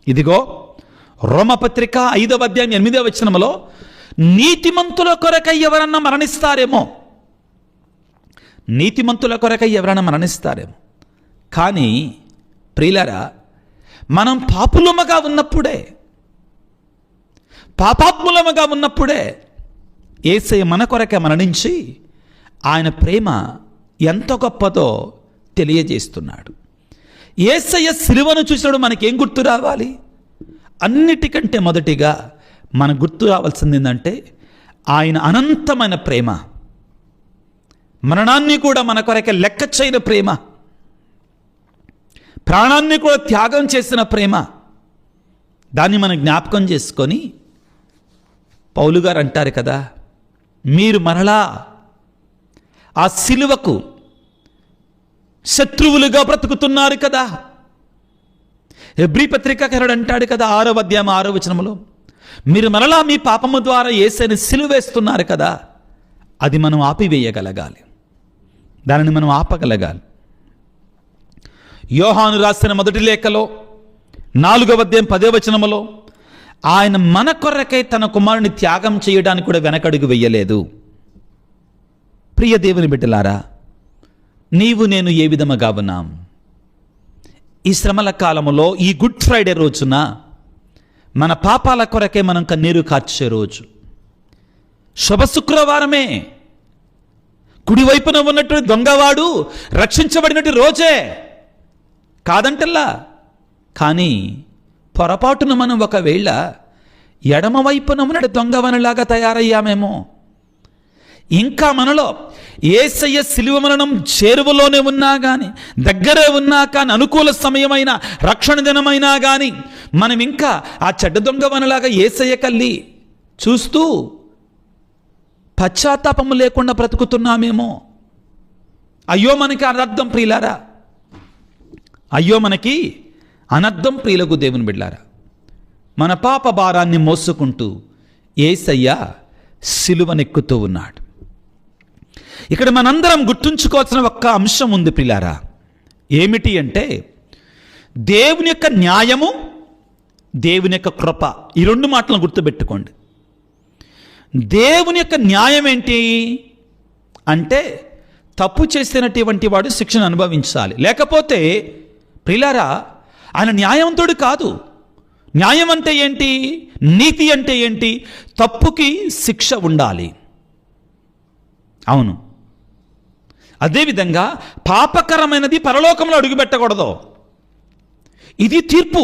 ఇదిగో రోమపత్రిక 5వ అధ్యాయం 8వ వచనములో నీతిమంతుల కొరకై ఎవరన్నా మరణిస్తారేమో, నీతిమంతుల కొరకై ఎవరైనా మరణిస్తారేమో. కానీ ప్రియులారా, మనం పాపాత్ములముగా ఉన్నప్పుడే యేసయ్య మన కొరకే మరణించి ఆయన ప్రేమ ఎంత గొప్పదో తెలియజేస్తున్నాడు. యేసయ్య సిలువను చూసినప్పుడు మనకేం గుర్తు రావాలి? అన్నిటికంటే మొదటిగా మనకు గుర్తు రావాల్సింది ఏంటంటే ఆయన అనంతమైన ప్రేమ, మరణాన్ని కూడా మన కొరకే లెక్క చేయని ప్రేమ, ప్రాణాన్ని కూడా త్యాగం చేసిన ప్రేమ. దాన్ని మనం జ్ఞాపకం చేసుకొని పౌలు గారు అంటారు కదా, మీరు మరలా ఆ సిలువకు శత్రువులుగా బ్రతుకుతున్నారు కదా. హెబ్రీ పత్రికాకారుడు అంటాడు కదా 6వ అధ్యాయం 6వ వచనంలో, మీరు మరలా మీ పాపము ద్వారా యేసుని సిలువేస్తున్నారు కదా. అది మనం ఆపివేయగలగాలి, దానిని మనం ఆపగలగాలి. యోహాను రాసిన మొదటి లేఖలో 4వ అధ్యాయం 10వ వచనములో ఆయన మన కొరకై తన కుమారుని త్యాగం చేయడానికి కూడా వెనకడుగు వెయ్యలేదు. ప్రియ దేవుని బిడ్డలారా, నీవు నేను ఏ విధముగా ఉన్నాం? ఈ శ్రమల కాలములో, ఈ గుడ్ ఫ్రైడే రోజున మన పాపాల కొరకే మనం కన్నీరు కార్చే రోజు, శుభ శుక్రవారమే, కుడివైపున ఉన్నటువంటి దొంగవాడు రక్షించబడినట్టు రోజే కాదంటల్లా. కానీ పొరపాటున మనం ఒకవేళ ఎడమవైపున ఉన్న దొంగవనలాగా తయారయ్యామేమో. ఇంకా మనలో యేసయ్య సిలువ మరణం చేరువలోనే ఉన్నా కానీ, దగ్గరే ఉన్నా కానీ, అనుకూల సమయమైన రక్షణ దినమైనా కానీ మనం ఇంకా ఆ చెడ్డ దొంగవనలాగా యేసయ్య కల్లి చూస్తూ పశ్చాత్తాపము లేకుండా బ్రతుకుతున్నామేమో. అయ్యో మనకి అనర్థం ప్రియులారా, అయ్యో మనకి అనర్థం ప్రియులకు దేవుని బిడ్డలారా. మన పాప భారాన్ని మోసుకుంటూ యేసయ్య సిలువనెక్కుతూ ఉన్నాడు. ఇక్కడ మనందరం గుర్తుంచుకోవాల్సిన ఒక్క అంశం ఉంది ప్రియులారా. ఏమిటి అంటే దేవుని యొక్క న్యాయము, దేవుని యొక్క కృప. ఈ రెండు మాటలను గుర్తుపెట్టుకోండి. దేవుని యొక్క న్యాయం ఏంటి అంటే తప్పు చేసినటువంటి వాడు శిక్షను అనుభవించాలి. లేకపోతే ప్రియులారా, ఆయన న్యాయవంతుడు కాదు. న్యాయం అంటే ఏంటి? నీతి అంటే ఏంటి? తప్పుకి శిక్ష ఉండాలి. అవును, అదేవిధంగా పాపకరమైనది పరలోకంలో అడుగుపెట్టకూడదు. ఇది తీర్పు.